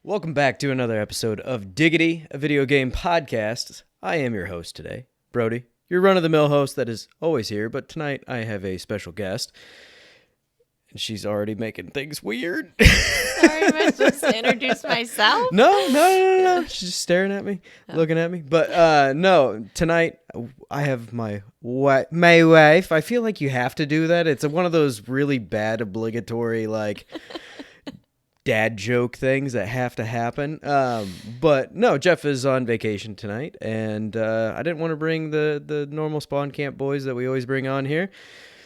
Welcome back to another episode of Diggity, a video game podcast. I am your host today, Brody, your run-of-the-mill host that is always here, but tonight I have a special guest, and she's already making things weird. Sorry, am I supposed to introduce myself? No. She's just staring at me, looking at me. But no, tonight I have my wife. I feel like you have to do that. It's one of those really bad obligatory, like... dad joke things that have to happen. But no, Jeff is on vacation tonight, and I didn't want to bring the normal Spawn Camp boys that we always bring on here.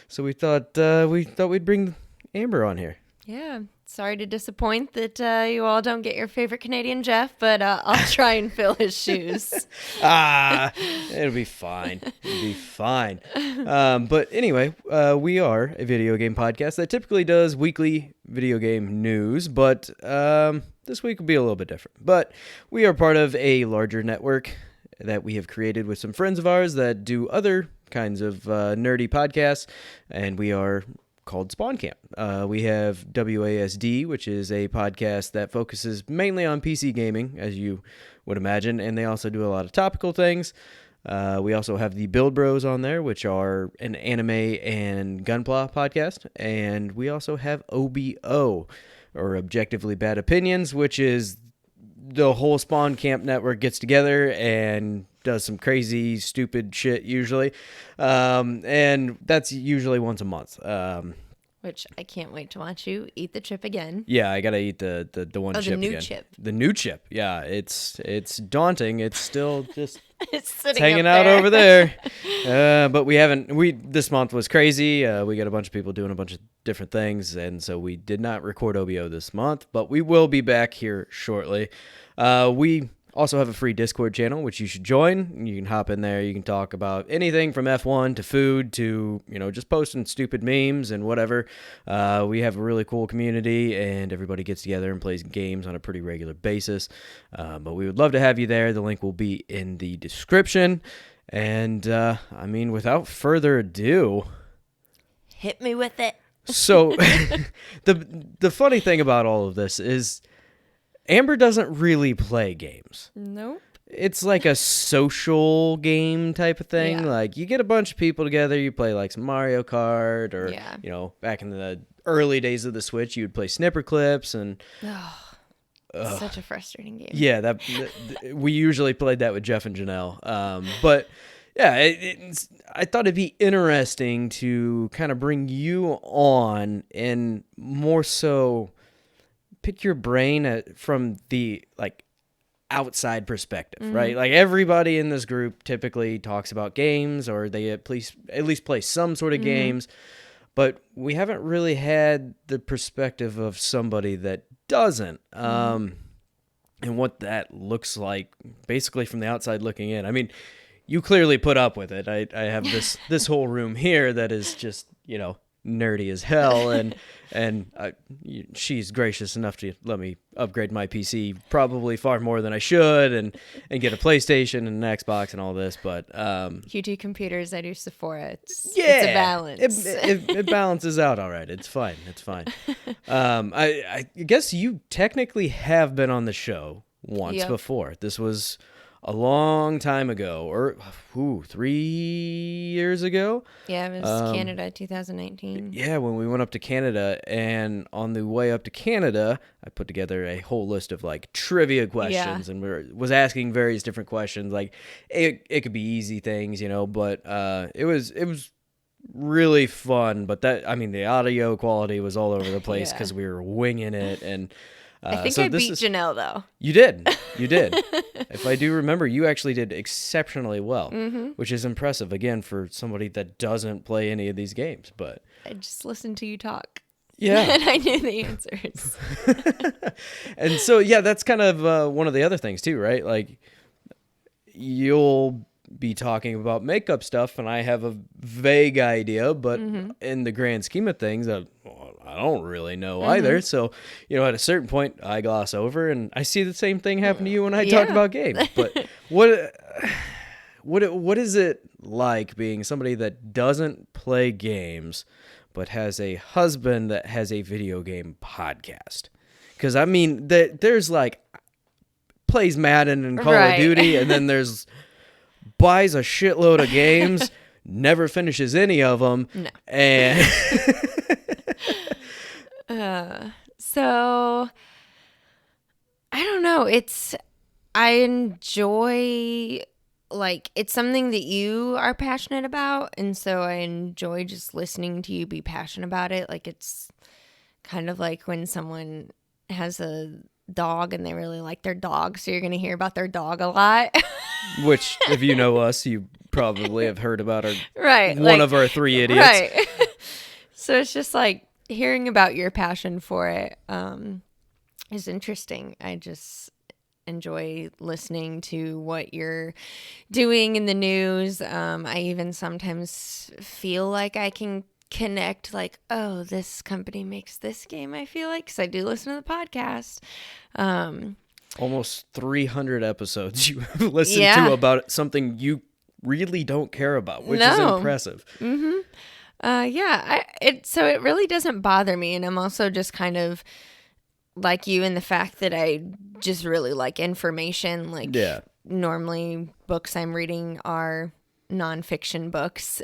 So we thought we'd bring Amber on here. Yeah. Sorry to disappoint that you all don't get your favorite Canadian Jeff, but I'll try and fill his shoes. It'll be fine. But anyway, we are a video game podcast that typically does weekly video game news, but this week will be a little bit different. But we are part of a larger network that we have created with some friends of ours that do other kinds of nerdy podcasts, and we are called Spawn Camp. We have WASD, which is a podcast that focuses mainly on PC gaming, as you would imagine, and they also do a lot of topical things. We also have the Build Bros on there, which are an anime and gunpla podcast, and we also have OBO, or Objectively Bad Opinions, which is the whole Spawn Camp network gets together and does some crazy, stupid shit usually. And that's usually once a month. Which I can't wait to watch you eat the chip again. Yeah, I gotta eat the one chip again. The new chip. The new chip. Yeah, it's daunting. It's still just it's hanging out over there. But this month was crazy. We got a bunch of people doing a bunch of different things, and so we did not record OBO this month, but we will be back here shortly. We also have a free Discord channel, which you should join. You can hop in there. You can talk about anything from F1 to food to, just posting stupid memes and whatever. We have a really cool community, and everybody gets together and plays games on a pretty regular basis. But we would love to have you there. The link will be in the description. And, without further ado... Hit me with it. So, the funny thing about all of this is... Amber doesn't really play games. Nope. It's like a social game type of thing. Yeah. Like, you get a bunch of people together, you play like some Mario Kart, or, back in the early days of the Switch, you would play Snipper Clips, and... Such a frustrating game. Yeah, we usually played that with Jeff and Janelle. But, yeah, I thought it'd be interesting to kind of bring you on, and more so... pick your brain from the outside perspective, right? Like everybody in this group typically talks about games, or they at least play some sort of games, but we haven't really had the perspective of somebody that doesn't, and what that looks like basically from the outside looking in. I mean, you clearly put up with it. I have this whole room here that is just, nerdy as hell, and she's gracious enough to let me upgrade my PC probably far more than I should, and get a PlayStation and an Xbox and all this. But you do computers, I do Sephora. It's a balance. It balances out all right. It's fine. I guess you technically have been on the show once before. This was a long time ago, or 3 years ago. Yeah, it was Canada, 2019. Yeah, when we went up to Canada, and on the way up to Canada, I put together a whole list of trivia questions, and was asking various different questions. Like it could be easy things, but it was really fun. But the audio quality was all over the place because we were winging it, and. I think I beat Janelle, though. You did. If I do remember, you actually did exceptionally well, which is impressive, again, for somebody that doesn't play any of these games. But I just listened to you talk. Yeah. And I knew the answers. And so, that's kind of one of the other things, too, right? Like, you'll be talking about makeup stuff, and I have a vague idea, but in the grand scheme of things, I don't really know either. So, at a certain point, I gloss over, and I see the same thing happen to you when I talk about games. But what is it like being somebody that doesn't play games, but has a husband that has a video game podcast? Because, there's plays Madden and Call of Right. Duty, and then there's buys a shitload of games, never finishes any of them, No. and So I don't know. I enjoy, like, it's something that you are passionate about, and so I enjoy just listening to you be passionate about it. Like, it's kind of like when someone has a dog and they really like their dog, so you're going to hear about their dog a lot. which, if you know us, you probably have heard about Right. one of our three idiots. Right. So it's just like hearing about your passion for it is interesting. I just enjoy listening to what you're doing in the news. I even sometimes feel like I can connect, like, oh, this company makes this game, I feel like, because I do listen to the podcast. Almost 300 episodes you have listened Yeah. to about something you really don't care about, which is No. impressive. So it really doesn't bother me, and I'm also just kind of like you in the fact that I just really like information. Like, Yeah. normally books I'm reading are nonfiction books,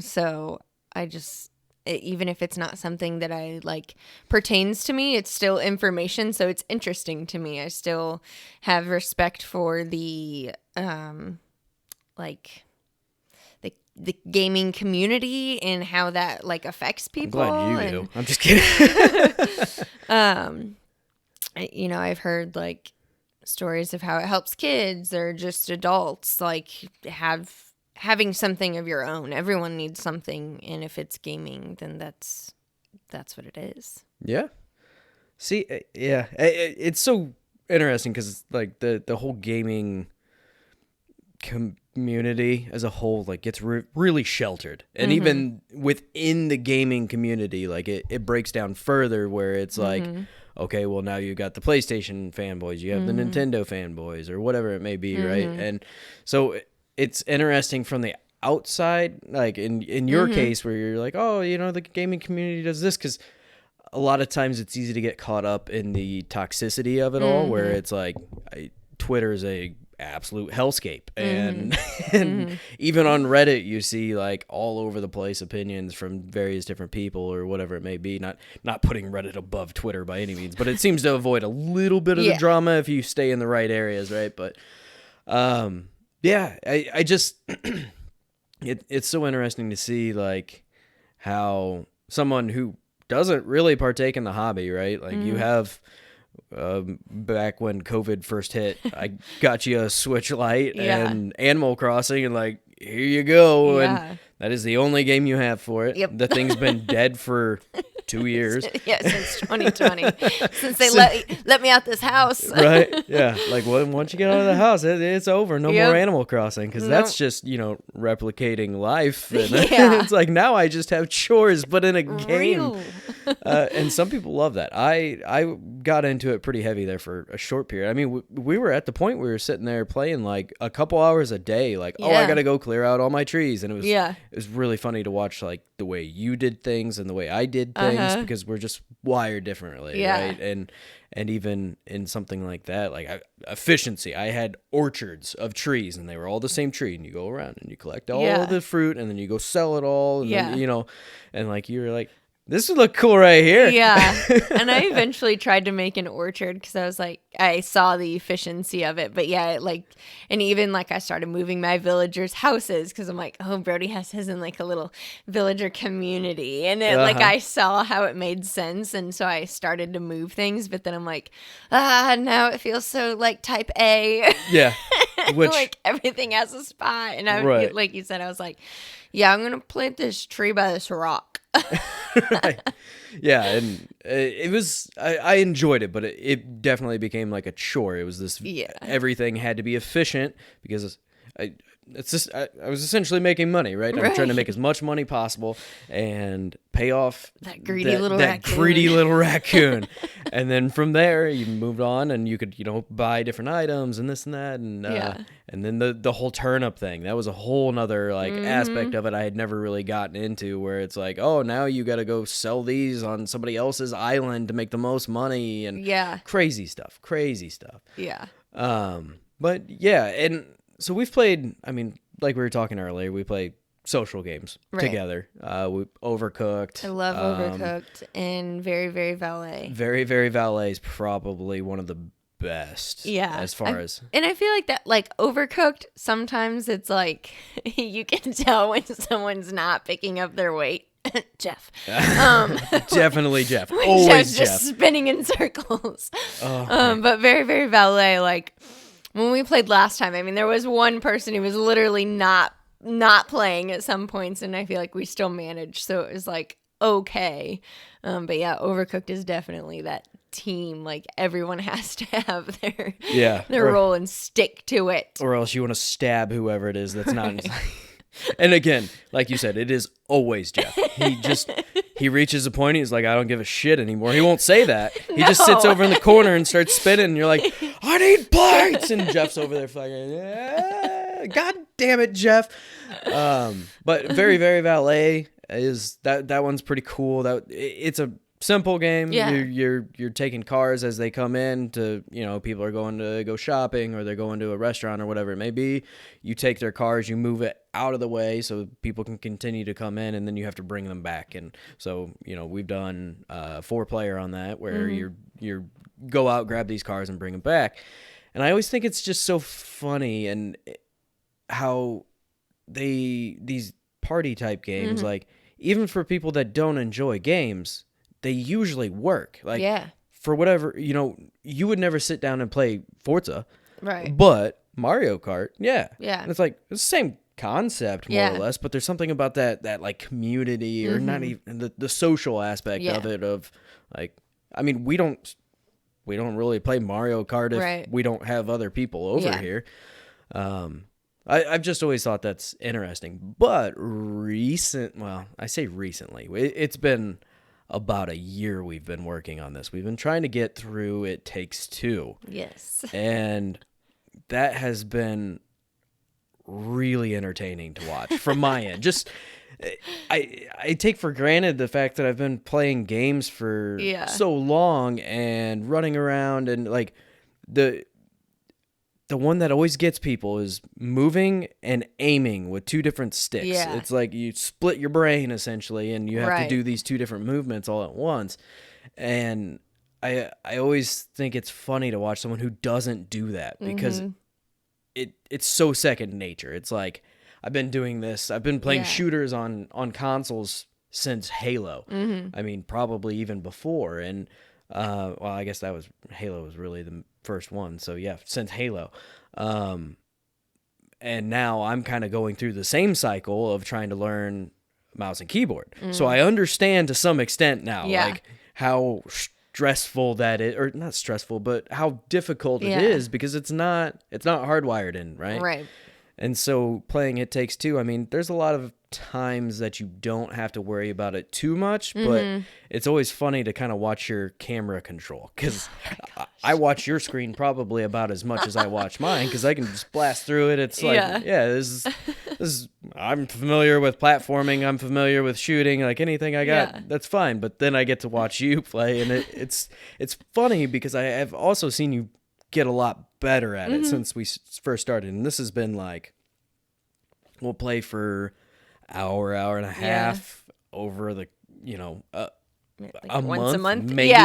so I just, even if it's not something that I like pertains to me, it's still information, so it's interesting to me. I still have respect for the like the gaming community and how that like affects I'm people. glad you do. I'm just kidding. I've heard like stories of how it helps kids or just adults, like having something of your own. Everyone needs something, and if it's gaming, then that's what it is. Yeah. See, yeah, it's so interesting because like the whole gaming community as a whole like gets really sheltered, and even within the gaming community, like it breaks down further where it's like, okay, well, now you got the PlayStation fanboys, you have the Nintendo fanboys, or whatever it may be, right? And so it's interesting from the outside, like in your case, where you're like, oh, the gaming community does this, because a lot of times it's easy to get caught up in the toxicity of it all, where it's like Twitter is a absolute hellscape, and even on Reddit you see like all over the place opinions from various different people or whatever it may be. Not putting Reddit above Twitter by any means, but it seems to avoid a little bit of the drama if you stay in the right areas, right? But I just it's so interesting to see like how someone who doesn't really partake in the hobby, right? Like you have back when COVID first hit, I got you a Switch Lite and Animal Crossing, and like, here you go. And that is the only game you have for it. Yep. The thing's been dead for 2 years. Yeah, since 2020, since they let me out this house. Right? Yeah. Like, once you get out of the house, it's over. No more Animal Crossing, because that's just replicating life. And it's like, now I just have chores, but in a game. And some people love that. I got into it pretty heavy there for a short period. I mean, we were at the point where we were sitting there playing like a couple hours a day. Like, oh, I got to go clear out all my trees, and it was really funny to watch like the way you did things and the way I did things, because we're just wired differently, right? And even in something like that, like efficiency, I had orchards of trees, and they were all the same tree, and you go around and you collect all of the fruit, and then you go sell it all, and then, and like you were like, this would look cool right here. Yeah. And I eventually tried to make an orchard because I was like, I saw the efficiency of it. But and even like I started moving my villagers' houses because I'm like, oh, Brody has his in like a little villager community. And like I saw how it made sense. And so I started to move things. But then I'm like, now it feels so like type A. Yeah. Which, like everything has a spot. And like you said, I was like, yeah, I'm going to plant this tree by this rock. Right. Yeah, and it was I enjoyed it, but it definitely became like a chore. It was this everything had to be efficient because I was essentially making money, right? I'm trying to make as much money possible and pay off that greedy little raccoon. And then from there, you moved on, and you could buy different items and this and that, and then the whole turnip thing. That was a whole nother like aspect of it I had never really gotten into, where it's like, oh, now you got to go sell these on somebody else's island to make the most money, and crazy stuff. Yeah. But yeah, and so we've played, I mean, like we were talking earlier, we play social games together. We Overcooked. I love Overcooked and Very, Very Valet. Very, Very Valet is probably one of the best. Yeah. As far as. And I feel like that, like Overcooked, sometimes it's like you can tell when someone's not picking up their weight. Jeff. Definitely Jeff. When Always Jeff's Jeff. just spinning in circles. But Very, Very Valet, like when we played last time, I mean, there was one person who was literally not playing at some points, and I feel like we still managed. So it was like, okay. But yeah, Overcooked is definitely that team. Like everyone has to have their role and stick to it. Or else you want to stab whoever it is that's not. And again, like you said, it is always Jeff. He reaches a point, he's like, I don't give a shit anymore. He won't say that. He just sits over in the corner and starts spinning, and you're like, I need plates! And Jeff's over there fucking, yeah, God damn it, Jeff. But Very, Very Valet is, that one's pretty cool. It's a simple game. Yeah. You're taking cars as they come in to, people are going to go shopping or they're going to a restaurant or whatever it may be. You take their cars, you move it out of the way so people can continue to come in, and then you have to bring them back. And so, we've done 4-player on that where you're go out, grab these cars and bring them back. And I always think it's just so funny and how these party type games, like even for people that don't enjoy games, they usually work. Like, for whatever, you would never sit down and play Forza. Right. But Mario Kart, yeah. Yeah. And it's like, it's the same concept, more or less, but there's something about that like community or not even the social aspect of it of like, I mean, we don't really play Mario Kart if we don't have other people over here. I've just always thought that's interesting. But I say recently, it's been about a year we've been working on this. We've been trying to get through It Takes Two. Yes. And that has been really entertaining to watch from my end. Just I take for granted the fact that I've been playing games for so long and running around, and like the one that always gets people is moving and aiming with 2 different sticks. Yeah. It's like you split your brain essentially, and you have to do these 2 different movements all at once. And I always think it's funny to watch someone who doesn't do that because it's so second nature. It's like, I've been doing this. I've been playing shooters on consoles since Halo. I mean, probably even before. And I guess Halo was really the first one. So yeah, since Halo. And now I'm kind of going through the same cycle of trying to learn mouse and keyboard. So I understand to some extent now, like how stressful that is, or not stressful, but how difficult it is, because it's not hardwired in, right? Right. And so playing It Takes Two, I mean, there's a lot of times that you don't have to worry about it too much, but it's always funny to kind of watch your camera control, because I watch your screen probably about as much as I watch mine, because I can just blast through it. It's like, this is I'm familiar with platforming, I'm familiar with shooting, like anything I got, that's fine. But then I get to watch you play, and it's funny because I have also seen you get a lot better at it since we first started. And this has been like, we'll play for hour and a half over the, like a once a month, maybe,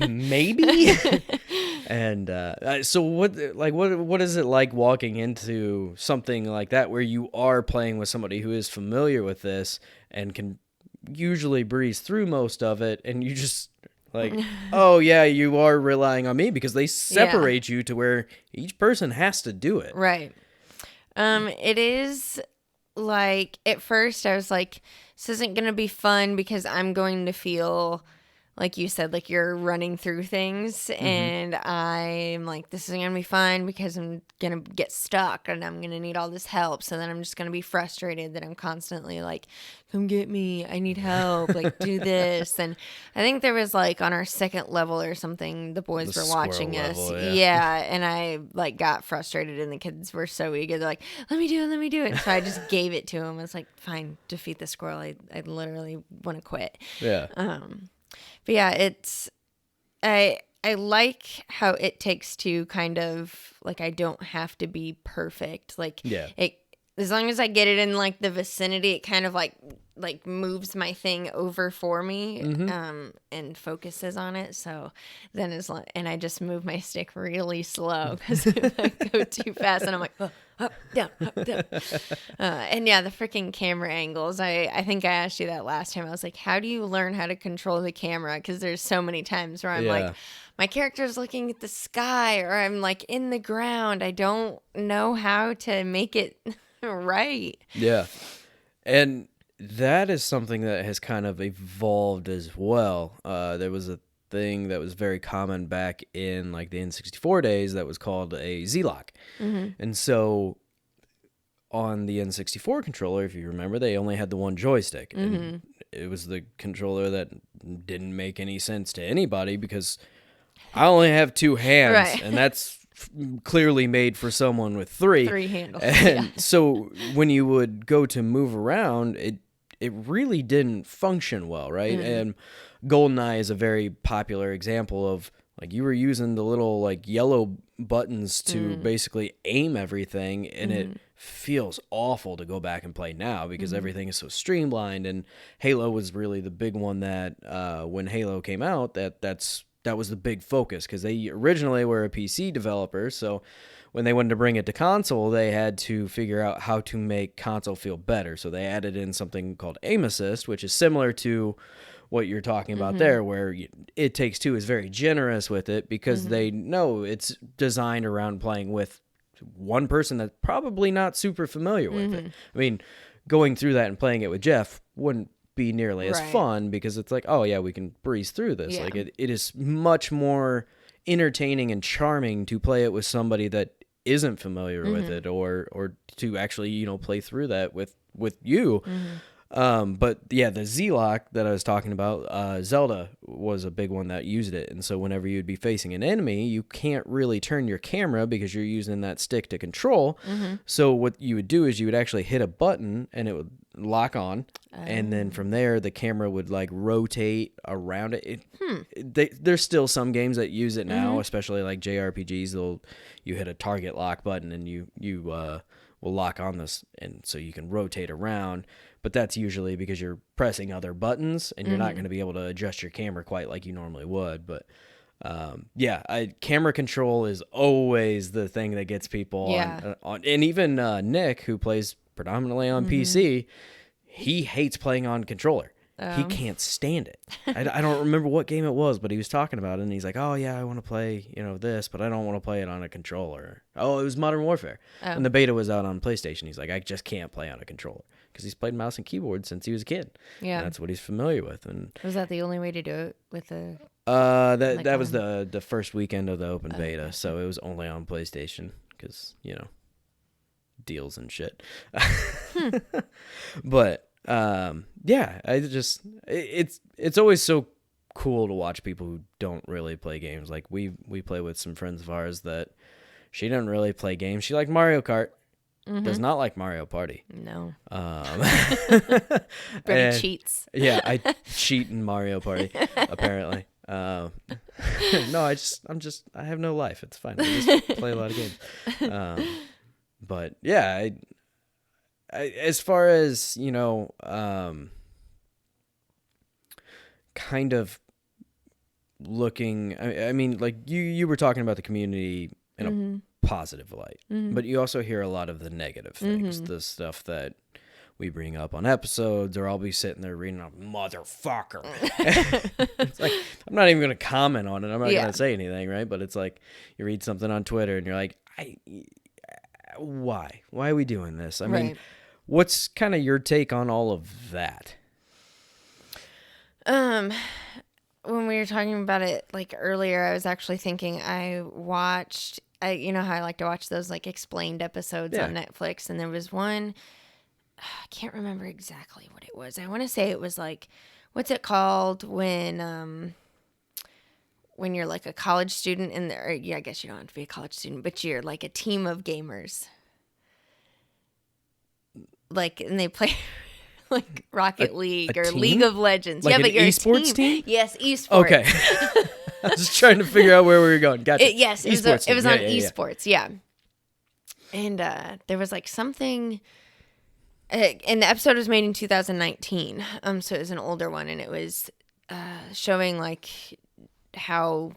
maybe. And so what is it like walking into something like that where you are playing with somebody who is familiar with this and can usually breeze through most of it, and you just like, oh yeah, you are relying on me, because they separate you to where each person has to do it. Right. It is like, at first I was like, this isn't going to be fun because I'm going to feel, like you said, like you're running through things, and I'm like, this isn't going to be fun because I'm going to get stuck and I'm going to need all this help. So then I'm just going to be frustrated that I'm constantly like, come get me, I need help, like do this. And I think there was like on our second level or something, the boys were watching us. Level, and I like got frustrated, and the kids were so eager. They're like, let me do it. So I just gave it to them. I was like, fine, defeat the squirrel. I literally want to quit. Yeah. But yeah, I I like how It Takes Two kind of like I don't have to be perfect. Like Yeah. it as long as I get it in like the vicinity, it kind of like moves my thing over for me and focuses on it. So then and I just move my stick really slow because if I go too fast and I'm like up down up down. And yeah, the freaking camera angles. I think I asked you that last time. I was like, how do you learn how to control the camera? Because there's so many times where I'm like, my character's looking at the sky or I'm like in the ground. I don't know how to make it right. Yeah. And that is something that has kind of evolved as well. There was a thing that was very common back in like the N64 days that was called a Z-Lock. And so on the N64 controller, if you remember, they only had the one joystick. And it was the controller that didn't make any sense to anybody because I only have two hands, Right. and that's clearly made for someone with three handles. And so when you would go to move around, it really didn't function well, right? And GoldenEye is a very popular example of like you were using the little like yellow buttons to basically aim everything, and it feels awful to go back and play now because everything is so streamlined. And Halo was really the big one that when Halo came out, that was the big focus because they originally were a PC developer. So when they wanted to bring it to console, they had to figure out how to make console feel better. So they added in something called aim assist, which is similar to what you're talking about there, where It Takes Two is very generous with it because they know it's designed around playing with one person that's probably not super familiar with it. I mean, going through that and playing it with Jeff wouldn't be nearly as fun because it's like, oh yeah, we can breeze through this. Like it is much more entertaining and charming to play it with somebody that isn't familiar with it or to actually, play through that with you. But yeah, the Z-Lock that I was talking about, Zelda was a big one that used it. And so whenever you'd be facing an enemy, you can't really turn your camera because you're using that stick to control. So what you would do is you would actually hit a button and it would lock on. And then from there, the camera would like rotate around it. There's still some games that use it now, especially like JRPGs. You hit a target lock button and you will lock on this. And so you can rotate around. But that's usually because you're pressing other buttons and you're not going to be able to adjust your camera quite like you normally would. But camera control is always the thing that gets people on. And even Nick, who plays predominantly on PC, he hates playing on controller. He can't stand it. I don't remember what game it was, but he was talking about it, and he's like, oh, yeah, I want to play this, but I don't want to play it on a controller. Oh, it was Modern Warfare. And the beta was out on PlayStation. He's like, I just can't play on a controller because he's played mouse and keyboard since he was a kid. Yeah. And that's what he's familiar with. And was that the only way to do it with a... that was the first weekend of the open beta, so it was only on PlayStation because, deals and shit. But... it's always so cool to watch people who don't really play games. Like we play with some friends of ours that she doesn't really play games. She liked Mario Kart, does not like Mario Party. No. Brody cheats. Yeah, I cheat in Mario Party apparently. No, I have no life. It's fine. I just play a lot of games. But yeah, as far as, kind of looking, I mean, like you were talking about the community in a positive light, but you also hear a lot of the negative things, the stuff that we bring up on episodes, or I'll be sitting there reading a motherfucker. It's like, I'm not even going to comment on it. I'm not going to say anything, right? But it's like you read something on Twitter and you're like, why are we doing this? I mean, what's kind of your take on all of that? When we were talking about it like earlier, I was actually thinking you know how I like to watch those like explained episodes on Netflix, and there was one, I can't remember exactly what it was. I want to say it was like, what's it called when you're like a college student I guess you don't have to be a college student, but you're like a team of gamers. Like, and they play like Rocket League or team? League of Legends. Like but an you're esports a team. team? Yes, esports. Okay. I was trying to figure out where we were going. Gotcha. Yes, Esports it was team. on esports. Yeah. And there was like something, and the episode was made in 2019. So it was an older one, and it was showing like how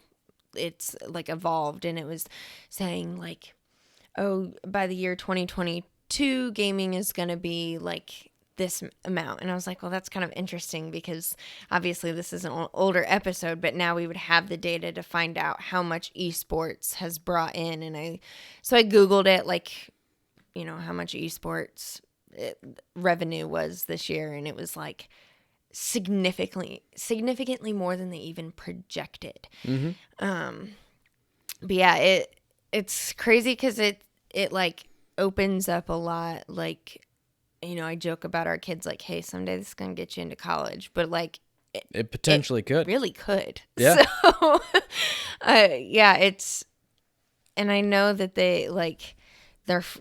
it's like evolved, and it was saying like, oh, by the year 2022, gaming is going to be like this amount. And I was like, well, that's kind of interesting because obviously this is an older episode, but now we would have the data to find out how much esports has brought in. And so I Googled it, like, you know, how much esports revenue was this year. And it was like significantly more than they even projected. But yeah, it's crazy because it like opens up a lot. Like, you know, I joke about our kids like, hey, someday this is going to get you into college. But like, it potentially could. Really could. Yeah. So, yeah, and I know that they like,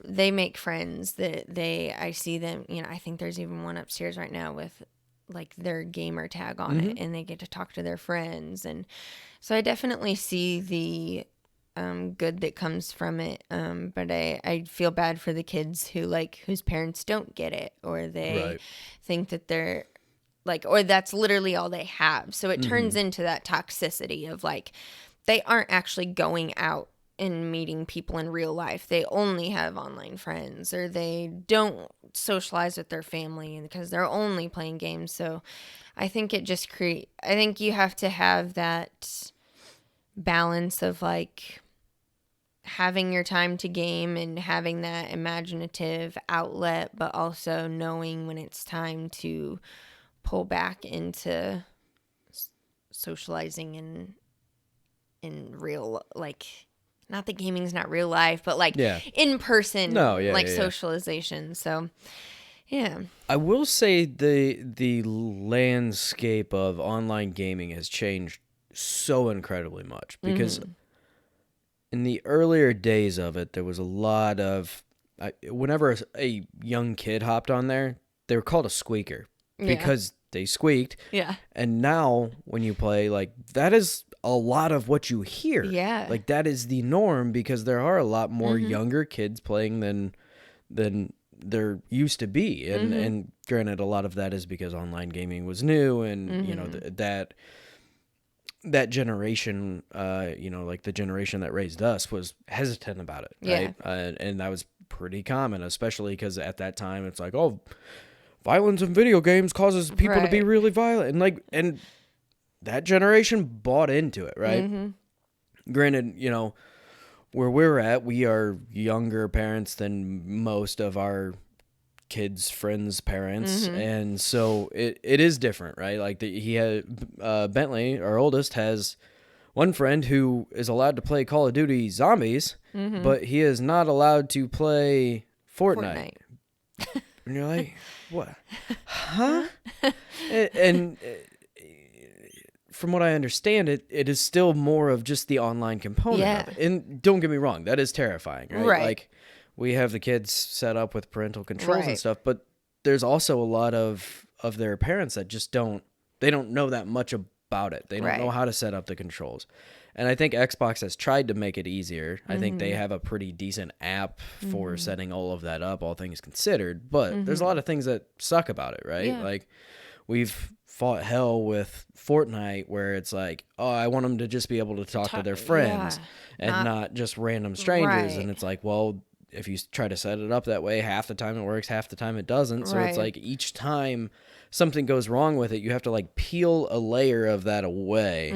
they make friends that I see them, you know, I think there's even one upstairs right now with like their gamer tag on it, and they get to talk to their friends. And so I definitely see the good that comes from it. But I feel bad for the kids who like, whose parents don't get it, or they think that they're like, or that's literally all they have. So it turns into that toxicity of like, they aren't actually going out and meeting people in real life. They only have online friends, or they don't socialize with their family because they're only playing games. So I think it just I think you have to have that balance of like having your time to game and having that imaginative outlet, but also knowing when it's time to pull back into socializing in real, like, not that gaming's not real life, but like in person, socialization. So yeah, I will say the landscape of online gaming has changed so incredibly much because in the earlier days of it, there was a lot of whenever a young kid hopped on there, they were called a squeaker because they squeaked. Yeah. And now when you play, like, that is a lot of what you hear. Yeah. Like, that is the norm because there are a lot more younger kids playing than there used to be. And granted, a lot of that is because online gaming was new, and you know that generation, you know, like the generation that raised us was hesitant about it, right? And that was pretty common, especially because at that time it's like, oh, violence in video games causes people to be really violent, and that generation bought into it, right? Granted, you know, where we're at, we are younger parents than most of our kids' friends' parents, and so it is different, right? Like he had Bentley, our oldest, has one friend who is allowed to play Call of Duty Zombies, but he is not allowed to play Fortnite. And you're like, what? Huh? and from what I understand, it is still more of just the online component of it. And don't get me wrong, that is terrifying, right? Like, we have the kids set up with parental controls and stuff, but there's also a lot of their parents that just don't know that much about it. They don't know how to set up the controls. And I think Xbox has tried to make it easier. I think they have a pretty decent app for setting all of that up, all things considered. But there's a lot of things that suck about it, right? Yeah. Like, we've fought hell with Fortnite where it's like, oh, I want them to just be able to talk to their friends and not just random strangers. And it's like, well, if you try to set it up that way, half the time it works, half the time it doesn't. So it's like each time something goes wrong with it, you have to like peel a layer of that away.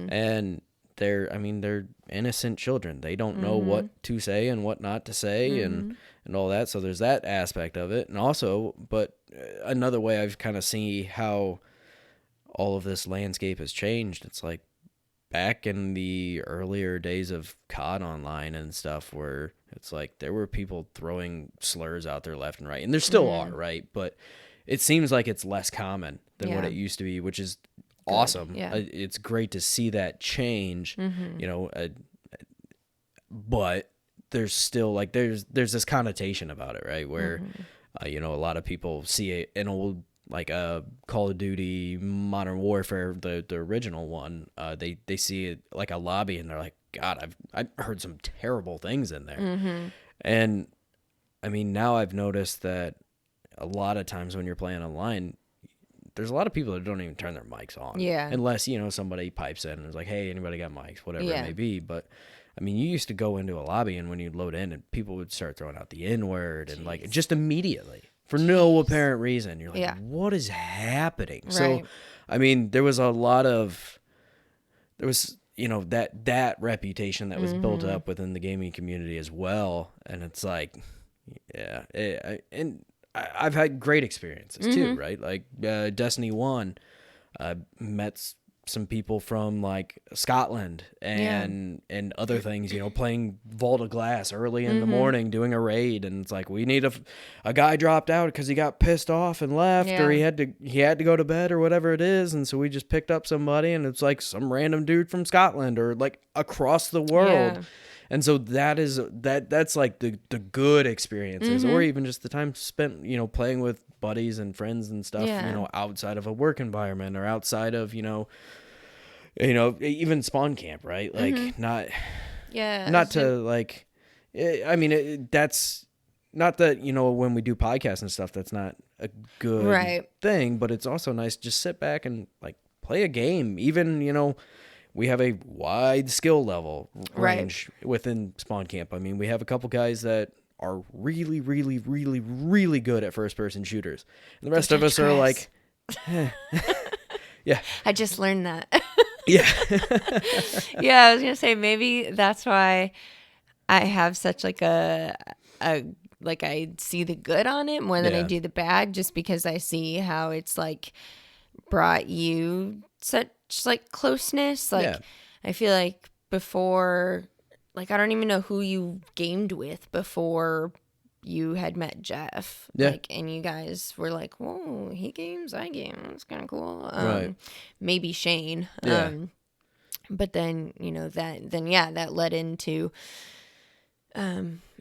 And they're innocent children. They don't know what to say and what not to say and all that. So there's that aspect of it. And also, but another way I've kind of seen how all of this landscape has changed, it's like back in the earlier days of COD Online and stuff, where it's like there were people throwing slurs out there left and right, and there still are, right? But it seems like it's less common than what it used to be, which is awesome. It's great to see that change, you know, but there's still there's this connotation about it, right? Where, you know, a lot of people see an old like Call of Duty Modern Warfare, the original one, they see it like a lobby and they're like, God, I've heard some terrible things in there. Mm-hmm. And I mean, now I've noticed that a lot of times when you're playing online, there's a lot of people that don't even turn their mics on. Yeah. Unless, somebody pipes in and is like, hey, anybody got mics, whatever Yeah. it may be. But I mean, you used to go into a lobby and when you'd load in and people would start throwing out the N-word and like just immediately for no apparent reason. You're like, what is happening? Right. So, I mean, there was that reputation that was built up within the gaming community as well. And it's like, I've had great experiences too, right? Like Destiny 1, met some people from like Scotland and other things, playing Vault of Glass early in the morning, doing a raid, and it's like we need a guy dropped out because he got pissed off and left, or he had to go to bed or whatever it is, and so we just picked up somebody, and it's like some random dude from Scotland or like across the world. Yeah. And so that's like the good experiences, or even just the time spent, playing with buddies and friends and stuff, outside of a work environment or outside of, even spawn camp, right? Like not to like, I mean, that's not that, when we do podcasts and stuff, that's not a good thing, but it's also nice to just sit back and like play a game. Even, we have a wide skill level range within spawn camp. I mean, we have a couple guys that are really, really, really, really good at first-person shooters. And the rest of us are like, yeah. I just learned that. Yeah. Yeah, I was going to say, maybe that's why I have such like like I see the good on it more than I do the bad, just because I see how it's like brought you such like closeness. Like I feel like before, like I don't even know who you gamed with before you had met Jeff. Like, and you guys were like, whoa, he games, I game. That's kind of cool. Maybe Shane. But then, that led into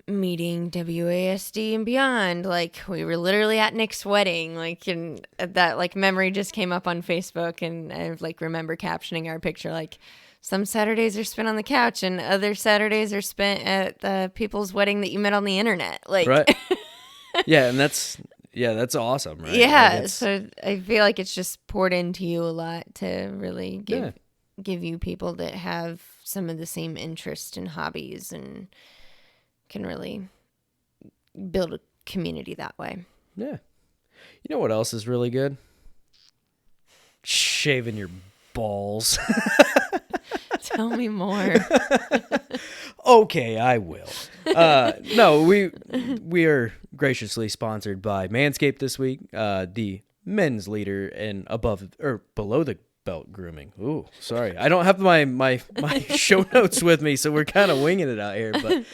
meeting WASD and beyond. Like we were literally at Nick's wedding, like, and that like memory just came up on Facebook, and I like remember captioning our picture like, some Saturdays are spent on the couch and other Saturdays are spent at the people's wedding that you met on the internet. Like, right. And that's awesome, right? Yeah. Like so I feel like it's just poured into you a lot to really give you people that have some of the same interests and hobbies and can really build a community that way. Yeah. You know what else is really good? Shaving your balls. Tell me more. Okay, I will. No, we are graciously sponsored by Manscaped this week, the men's leader in above or below the belt grooming. Ooh, sorry. I don't have my show notes with me, so we're kind of winging it out here. But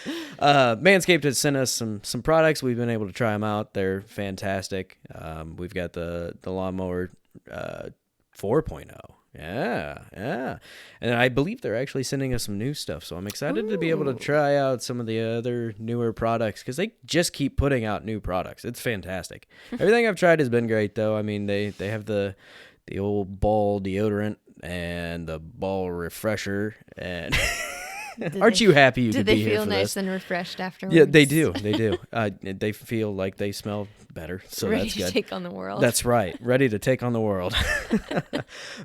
Manscaped has sent us some products. We've been able to try them out. They're fantastic. We've got the lawnmower 4.0. Yeah. And I believe they're actually sending us some new stuff, so I'm excited to be able to try out some of the other newer products, because they just keep putting out new products. It's fantastic. Everything I've tried has been great, though. I mean, they have the old ball deodorant and the ball refresher, and aren't you happy you could be here for this? Do they feel nice and refreshed afterwards? Yeah, they do. They feel like they smell better, so ready that's good. To take on the world. That's right, ready to take on the world.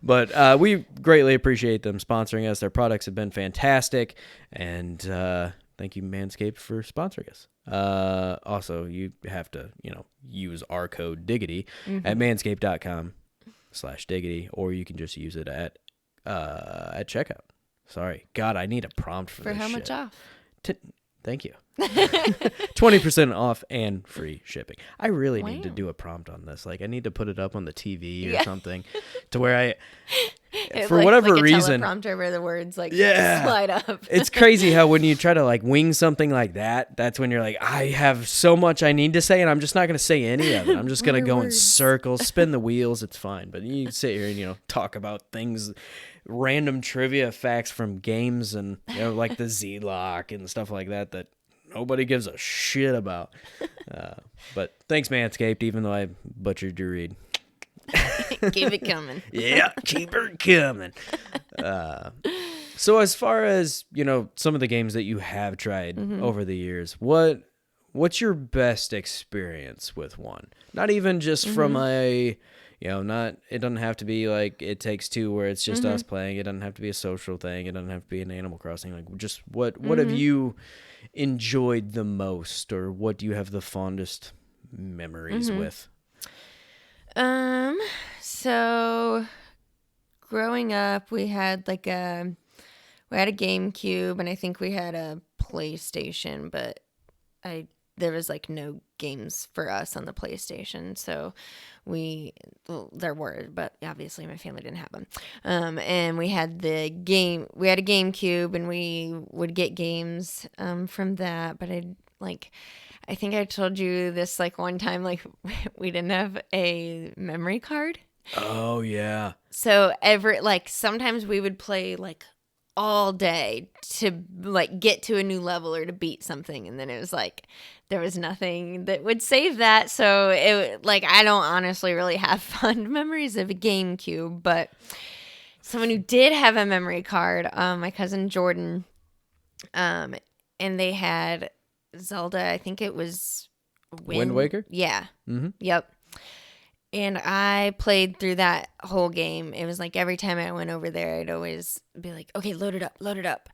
But we greatly appreciate them sponsoring us. Their products have been fantastic, and thank you, Manscaped, for sponsoring us. Also, you have to, use our code Diggity at manscaped.com/Diggity, or you can just use it at checkout. Sorry. God, I need a prompt for this how shit. much off? Thank you. 20% off and free shipping. I really need to do a prompt on this. Like, I need to put it up on the TV or something to where for whatever reason, a teleprompter where the words slide up. It's crazy how when you try to wing something like that, that's when you're like, I have so much I need to say, and I'm just not going to say any of it. I'm just going to go in circles, spin the wheels. It's fine. But you sit here and talk about things, random trivia facts from games, and like the Z-Lock and stuff like that nobody gives a shit about. But thanks, Manscaped, even though I butchered your read. Keep it coming. Yeah, keep her coming. So as far as, some of the games that you have tried over the years, what's your best experience with one? Not even just from a, not, it doesn't have to be like It Takes Two where it's just us playing. It doesn't have to be a social thing. It doesn't have to be an Animal Crossing. Like, just what have you enjoyed the most, or what do you have the fondest memories with? So growing up, we had a GameCube, and I think we had a PlayStation, but there was like no games for us on the PlayStation, so there were, but obviously my family didn't have them. And we had a GameCube, and we would get games from that, but I think I told you this like one time, like we didn't have a memory card. Oh yeah. So sometimes we would play like all day to like get to a new level or to beat something, and then it was like there was nothing that would save that. So I don't honestly really have fond memories of a GameCube, but someone who did have a memory card, my cousin Jordan, and they had Zelda, I think it was Wind Waker? Yeah. Mm-hmm. Yep. And I played through that whole game. It was like every time I went over there, I'd always be like, okay, load it up.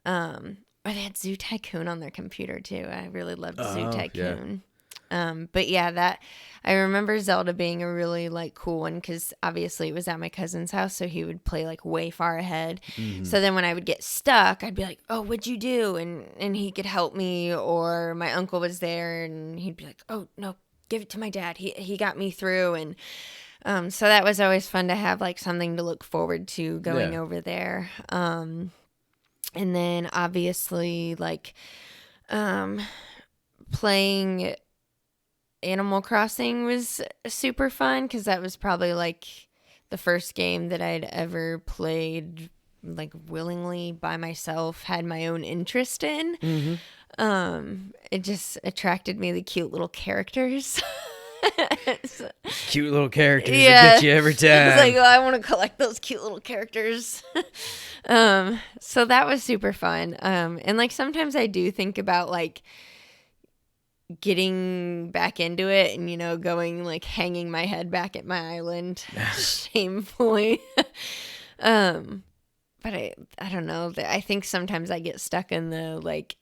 Or they had Zoo Tycoon on their computer too. I really loved Zoo Tycoon. Yeah. But yeah, I remember Zelda being a really like cool one, because obviously it was at my cousin's house, so he would play like way far ahead. Mm-hmm. So then when I would get stuck, I'd be like, "Oh, what'd you do?" And he could help me, or my uncle was there and he'd be like, "Oh no, give it to my dad. He got me through." And so that was always fun to have like something to look forward to going over there. And then obviously like playing Animal Crossing was super fun, because that was probably like the first game that I'd ever played like willingly by myself, had my own interest in. Mm-hmm. It just attracted me, the cute little characters. Cute little characters that get you every time. It's like, I want to collect those cute little characters. So that was super fun. And like sometimes I do think about like getting back into it and, going like hanging my head back at my island shamefully. But I don't know. I think sometimes I get stuck in the like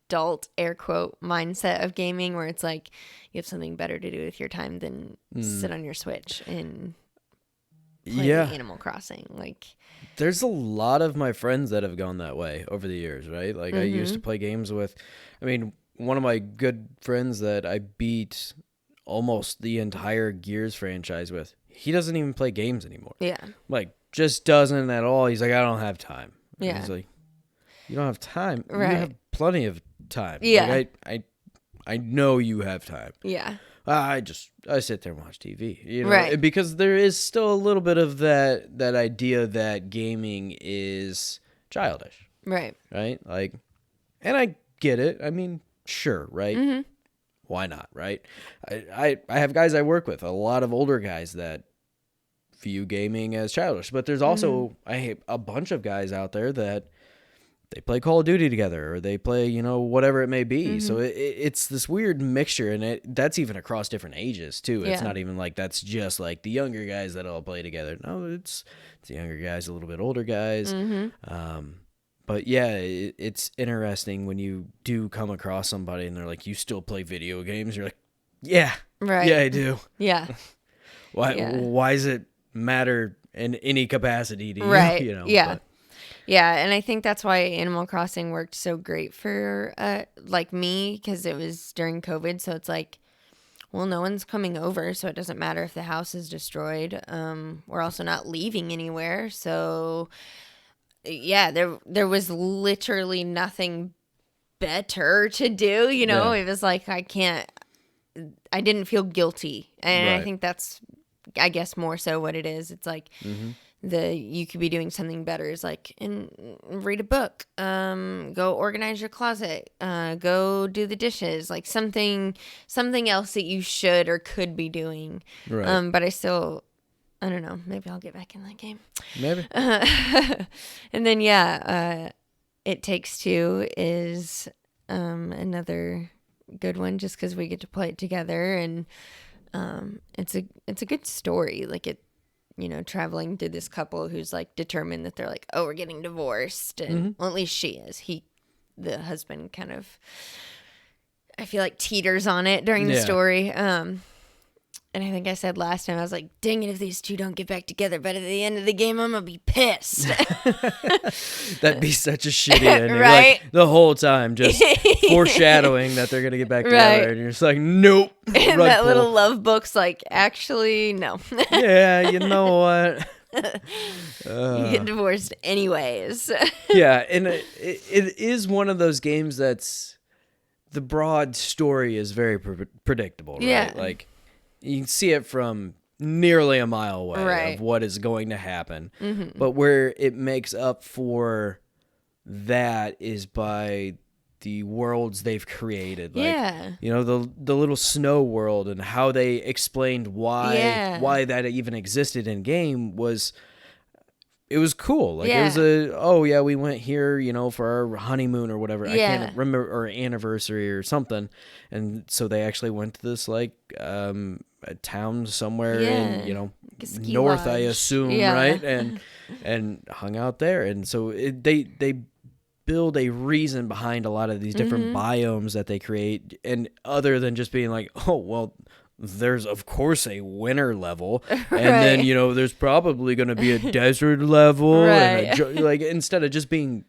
adult air quote mindset of gaming, where it's like you have something better to do with your time than sit on your Switch and play Animal Crossing. Like, there's a lot of my friends that have gone that way over the years, right? Like I used to play games with, one of my good friends that I beat almost the entire Gears franchise with, he doesn't even play games anymore. Yeah. Like, just doesn't at all. He's like, I don't have time. Yeah. He's like, you don't have time? Right. You have plenty of time. Yeah. Like, I know you have time. Yeah. I sit there and watch TV, right? Because there is still a little bit of that idea that gaming is childish, right? Like, and I get it. Sure, right? Mm-hmm. Why not, right? I have guys I work with, a lot of older guys that view gaming as childish, but there's also a bunch of guys out there that they play Call of Duty together, or they play, whatever it may be. Mm-hmm. So it's this weird mixture, and that's even across different ages too. It's not even like that's just like the younger guys that all play together. No, it's the younger guys, a little bit older guys. Mm-hmm. But yeah, it's interesting when you do come across somebody and they're like, "You still play video games?" You're like, "Yeah, right, yeah, I do." Yeah. Why does it matter in any capacity to you? Right. Yeah. Yeah, and I think that's why Animal Crossing worked so great for like me, because it was during COVID, so it's like, well, no one's coming over, so it doesn't matter if the house is destroyed. We're also not leaving anywhere, so yeah, there was literally nothing better to do. It was like I didn't feel guilty, and I think that's, I guess, more so what it is. It's like you could be doing something better is like read a book, go organize your closet, go do the dishes, like something else that you should or could be doing. Right. But I don't know, maybe I'll get back in that game. Maybe. And then It Takes Two is another good one, just because we get to play it together, and it's a good story. Like traveling to this couple who's like determined that they're like, oh, we're getting divorced, and well, at least she is. The husband kind of, I feel like, teeters on it during the story. And I think I said last time, I was like, dang it if these two don't get back together, but at the end of the game, I'm going to be pissed. That'd be such a shitty ending. Right? Like, the whole time, just foreshadowing that they're going to get back together. Right. And you're just like, nope. And that little love book's like, actually, no. Yeah, you know what? You get divorced anyways. Yeah, and it is one of those games that's, the broad story is very predictable, right? Yeah. Like, you can see it from nearly a mile away Right. of what is going to happen. But where it makes up for that is by the worlds they've created. Like, the little snow world, and how they explained why that even existed in game was... It was cool. Like, it was we went here, for our honeymoon or whatever. I can't remember, or anniversary or something. And so they actually went to this, like, a town somewhere in, like north, lodge. I assume, right? And hung out there. And so they build a reason behind a lot of these different biomes that they create. And other than just being like, oh, well, there's of course a winter level, and then there's probably going to be a desert level, and like, instead of just being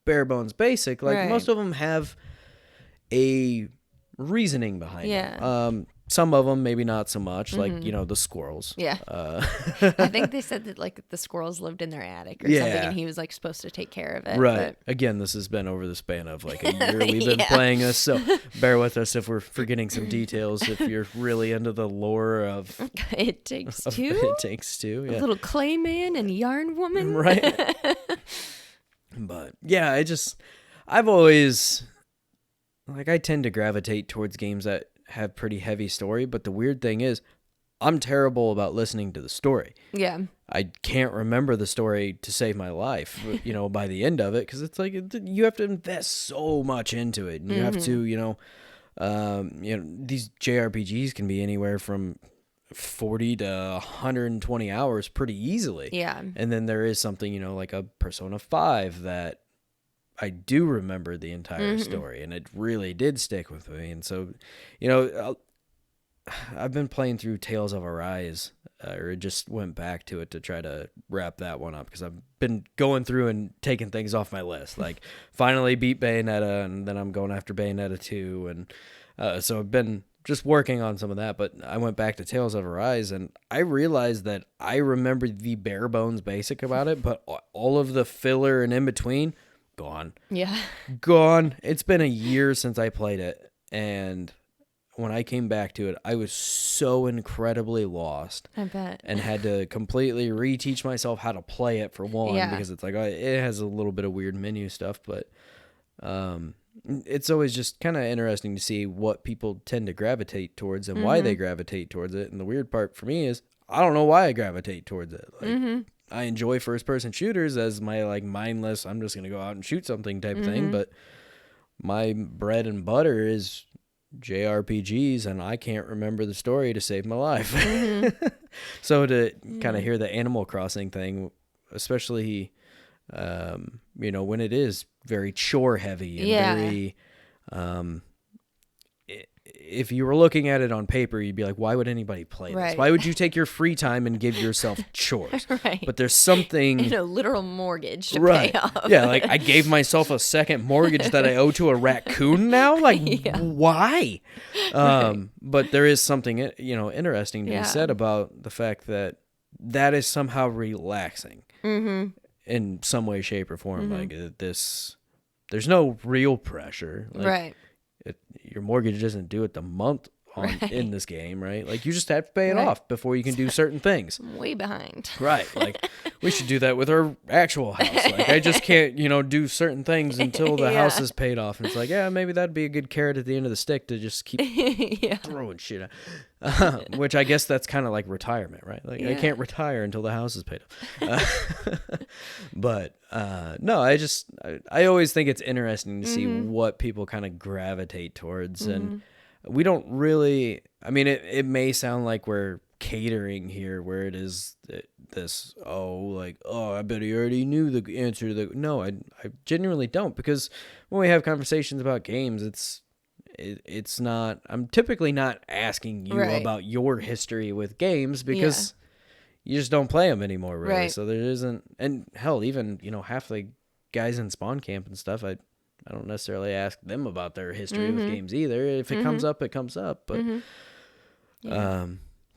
bare bones basic, like most of them have a reasoning behind it. Some of them maybe not so much, like the squirrels. I think they said that like the squirrels lived in their attic or something, and he was like supposed to take care of it. Right. But... Again, this has been over the span of like a year we've been playing this, so bear with us if we're forgetting some details. If you're really into the lore of It Takes Two, It Takes Two, a little clay man and yarn woman, right? But yeah, I've always, like, I tend to gravitate towards games that have pretty heavy story, but the weird thing is I'm terrible about listening to the story. Yeah. I can't remember the story to save my life, by the end of it, because it's like you have to invest so much into it, and you have to, these JRPGs can be anywhere from 40 to 120 hours pretty easily. Yeah. And then there is something, like a Persona 5 that I do remember the entire story, and it really did stick with me. And so, I've been playing through Tales of Arise, or just went back to it to try to wrap that one up, because I've been going through and taking things off my list. Like, finally beat Bayonetta, and then I'm going after Bayonetta 2, and so I've been just working on some of that. But I went back to Tales of Arise, and I realized that I remember the bare bones basic about it, but all of the filler and in between, gone. Yeah. Gone. It's been a year since I played it, and when I came back to it, I was so incredibly lost. I bet. And had to completely reteach myself how to play it, for one, because it's like, it has a little bit of weird menu stuff, but it's always just kind of interesting to see what people tend to gravitate towards and why they gravitate towards it. And the weird part for me is I don't know why I gravitate towards it. Like, I enjoy first-person shooters as my, like, mindless, I'm just going to go out and shoot something type thing, but my bread and butter is JRPGs, and I can't remember the story to save my life. So to kind of hear the Animal Crossing thing, especially, when it is very chore-heavy and very... if you were looking at it on paper, you'd be like, why would anybody play this? Why would you take your free time and give yourself chores? But there's something... And a literal mortgage to pay off. Yeah, like, I gave myself a second mortgage that I owe to a raccoon now? Like, why? But there is something, interesting to be said about the fact that is somehow relaxing in some way, shape, or form. Like, there's no real pressure. Like, your mortgage isn't due at the month. on in this game, right? Like, you just have to pay it Right. off before you can do certain things. I'm way behind. Right. Like, we should do that with our actual house. Like, I just can't, do certain things until the house is paid off. And it's like, yeah, maybe that'd be a good carrot at the end of the stick to just keep Yeah. throwing shit out. Which I guess that's kind of like retirement, right? Like, I can't retire until the house is paid off. But no, I always think it's interesting to see what people kind of gravitate towards. And we don't really, I mean, it may sound like we're catering here where it is this, I bet he already knew the answer to the, no, I genuinely don't, because when we have conversations about games, it's not, I'm typically not asking you about your history with games, because you just don't play them anymore, really. Right. So there isn't, and hell, even, half the guys in spawn camp and stuff, I don't necessarily ask them about their history with games either. If it comes up, it comes up. But,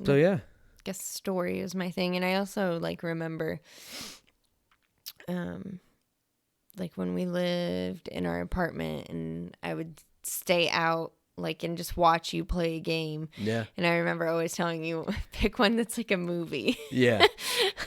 so yeah. I guess story is my thing. And I also remember, when we lived in our apartment and I would stay out and just watch you play a game. Yeah. And I remember always telling you, pick one that's like a movie. Yeah.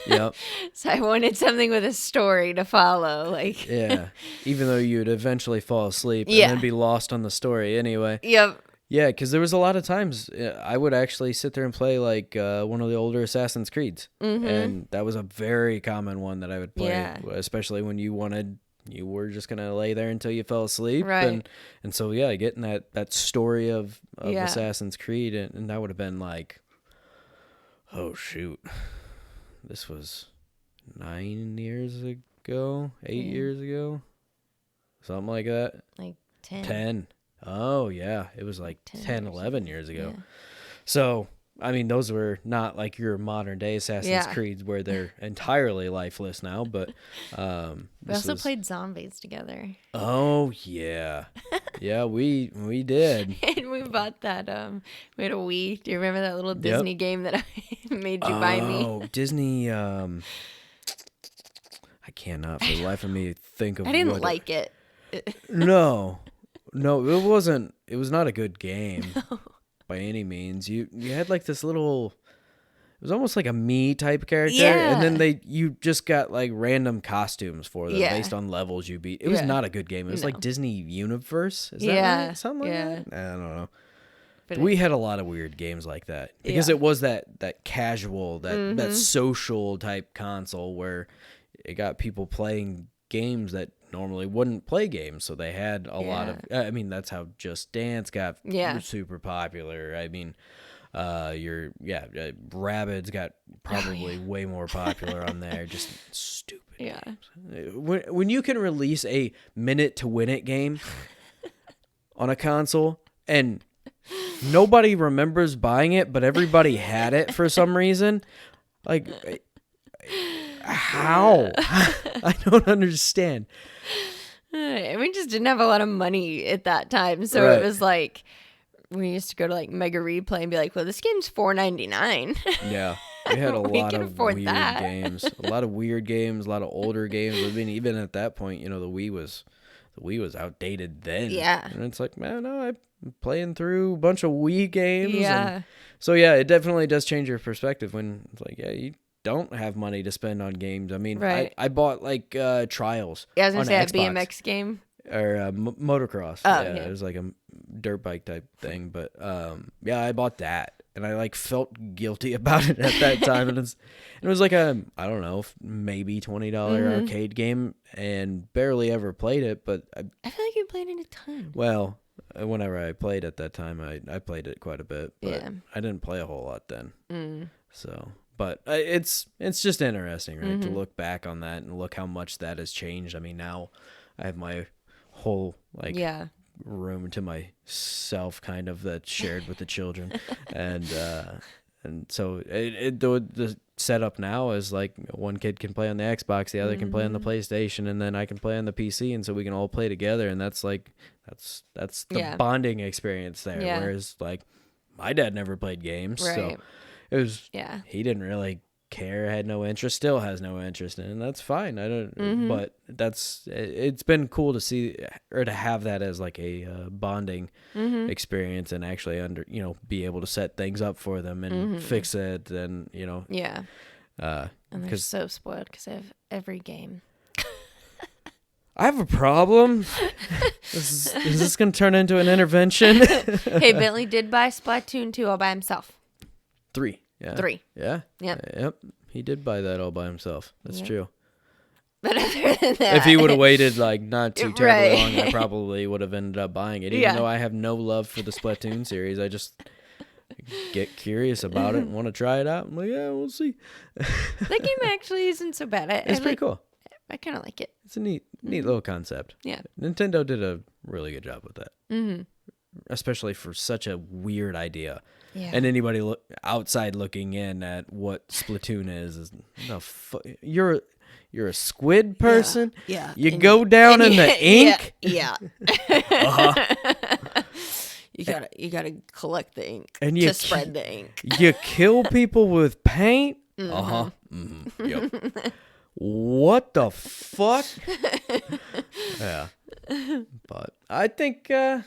Yep. So I wanted something with a story to follow. Yeah. Even though you'd eventually fall asleep and then be lost on the story anyway. Yep. Yeah, because there was a lot of times I would actually sit there and play one of the older Assassin's Creeds. And that was a very common one that I would play, especially when you were just going to lay there until you fell asleep. Right. And so, getting that story of Assassin's Creed, and that would have been like, oh, shoot. This was 9 years ago, 8 years ago, something like that. 10. 10. Oh, yeah. It was 10, 11 years ago. Yeah. So, I mean, those were not like your modern day Assassin's Creed where they're entirely lifeless now, but we also played zombies together. Oh, yeah. Yeah, we did. And we bought that we had a Wii. Do you remember that little Disney game that I made you buy me? Oh, Disney I cannot for the life of me think of I didn't like it. No, it wasn't. It was not a good game by any means. You had this little. It was almost like a me type character, and then you just got random costumes for them based on levels you beat. It was not a good game. It was like Disney Universe. Is that right? Something like that? I don't know. But we had a lot of weird games like that because it was that casual, that social type console where it got people playing games that normally wouldn't play games, so they had a lot of. I mean, that's how Just Dance got super popular. I mean, Rabbids got probably way more popular on there. Just stupid. Yeah. Games. When you can release a minute to win it game on a console and nobody remembers buying it, but everybody had it for some reason, how? I don't understand. We just didn't have a lot of money at that time, so it was we used to go to Mega Replay and be like, well, this game's $4.99. Yeah, we had a lot of weird games, a lot of weird games, a lot of older games. I mean, even at that point, the Wii was outdated then. Yeah, and it's like, man, no, I'm playing through a bunch of Wii games. Yeah. So it definitely does change your perspective when it's you don't have money to spend on games. I mean, I bought Trials. Yeah, I was gonna say Xbox. that BMX game or motocross. Oh, yeah, it was like a dirt bike type thing. But I bought that, and I felt guilty about it at that time. And it was like a, I don't know, maybe $20 arcade game, and barely ever played it. But I feel like you played it a ton. Well, whenever I played at that time, I played it quite a bit, but I didn't play a whole lot then. So. But it's just interesting, right, to look back on that and look how much that has changed. I mean, now I have my whole room to myself, kind of, that's shared with the children, and so the setup now is one kid can play on the Xbox, the other can play on the PlayStation, and then I can play on the PC, and so we can all play together, and that's that's the bonding experience there. Whereas my dad never played games, so. It was, he didn't really care, had no interest, still has no interest in, and that's fine. I don't, but it's been cool to see or to have that as like a bonding experience, and actually be able to set things up for them and fix it, and Yeah. And they're so spoiled because I have every game. I have a problem. Is this going to turn into an intervention? Hey, Bentley did buy Splatoon 2 all by himself. 3. Yeah. 3. Yeah. Yep. Yep. He did buy that all by himself. That's true. But other than that, if he would have waited like not too terribly Right. long, I probably would have ended up buying it. Even though I have no love for the Splatoon series, I just get curious about it and want to try it out. I'm like, yeah, we'll see. that game actually isn't so bad. It's pretty cool. I kind of like it. It's a neat little concept. Yeah. Nintendo did a really good job with that. Mm-hmm. Especially for such a weird idea. Yeah. And anybody outside looking in at what Splatoon is you're a squid person? Yeah. You go down in the ink? Yeah. Uh-huh. You gotta collect the ink and to spread the ink. You kill people with paint? Mm-hmm. Uh-huh. Mm-hmm. Yep. What the fuck? Yeah. But I think I'm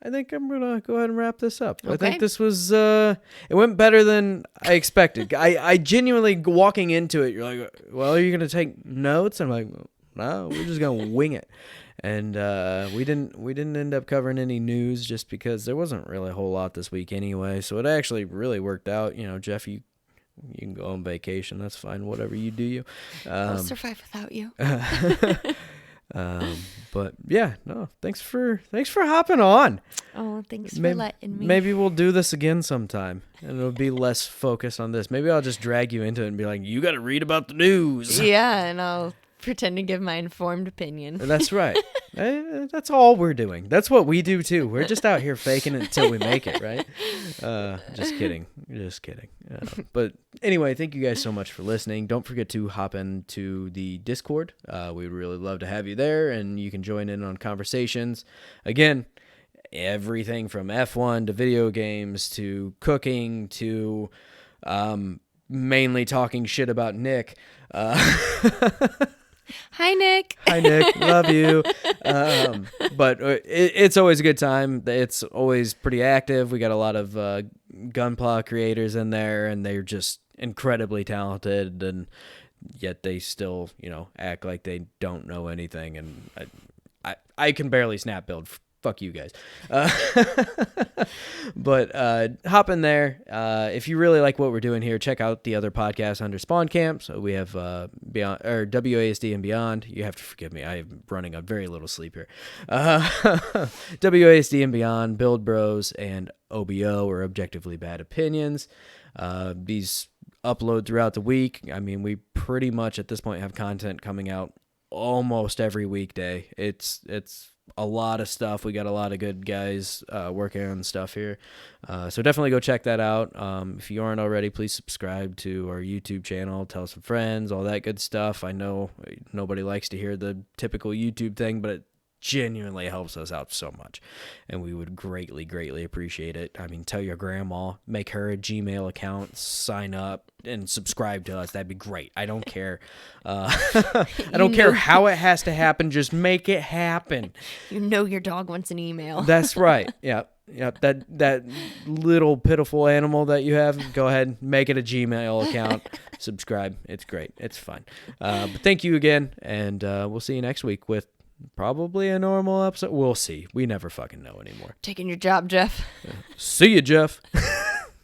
gonna go ahead and wrap this up. Okay. I think this was it went better than I expected. I genuinely, walking into it, you're like, well, are you gonna take notes? I'm like, no, we're just gonna wing it. And we didn't end up covering any news just because there wasn't really a whole lot this week anyway. So it actually really worked out. Jeff, you can go on vacation. That's fine. Whatever you do, you. I'll survive without you. But yeah, no. Thanks for hopping on. Oh, thanks for letting me. Maybe we'll do this again sometime, and it'll be less focused on this. Maybe I'll just drag you into it and be like, "You got to read about the news." Yeah, and I'll pretend to give my informed opinion. That's right. That's all we're doing. That's what we do too. We're just out here faking it until we make it, right? Just kidding. But anyway, thank you guys so much for listening. Don't forget to hop into the Discord. We'd really love to have you there, and you can join in on conversations. Again, everything from F1 to video games to cooking to mainly talking shit about Nick. Hi, Nick. Hi, Nick. Love you. But it's always a good time. It's always pretty active. We got a lot of Gunpla creators in there, and they're just incredibly talented, and yet they still, act like they don't know anything. And I can barely snap build. Fuck you guys. But hop in there. If you really like what we're doing here, check out the other podcasts under Spawn Camp. So we have Beyond or WASD and Beyond. You have to forgive me. I am running on very little sleep here. WASD and Beyond, Build Bros, and OBO, or Objectively Bad Opinions. These upload throughout the week. I mean, we pretty much at this point have content coming out almost every weekday. It's a lot of stuff. We got a lot of good guys working on stuff here. So definitely go check that out. If you aren't already, please subscribe to our YouTube channel, tell some friends, all that good stuff. I know nobody likes to hear the typical YouTube thing, but it genuinely helps us out so much, and we would greatly appreciate it. I mean, tell your grandma, make her a Gmail account, sign up and subscribe to us. That'd be great. I don't care. I don't care how it has to happen. Just make it happen. Your dog wants an email. That's right. Yeah. That little pitiful animal that you have, go ahead, make it a Gmail account, subscribe. It's great. It's fun. But thank you again, and we'll see you next week with probably a normal episode. We'll see. We never fucking know anymore. Taking your job, Jeff. See you, Jeff.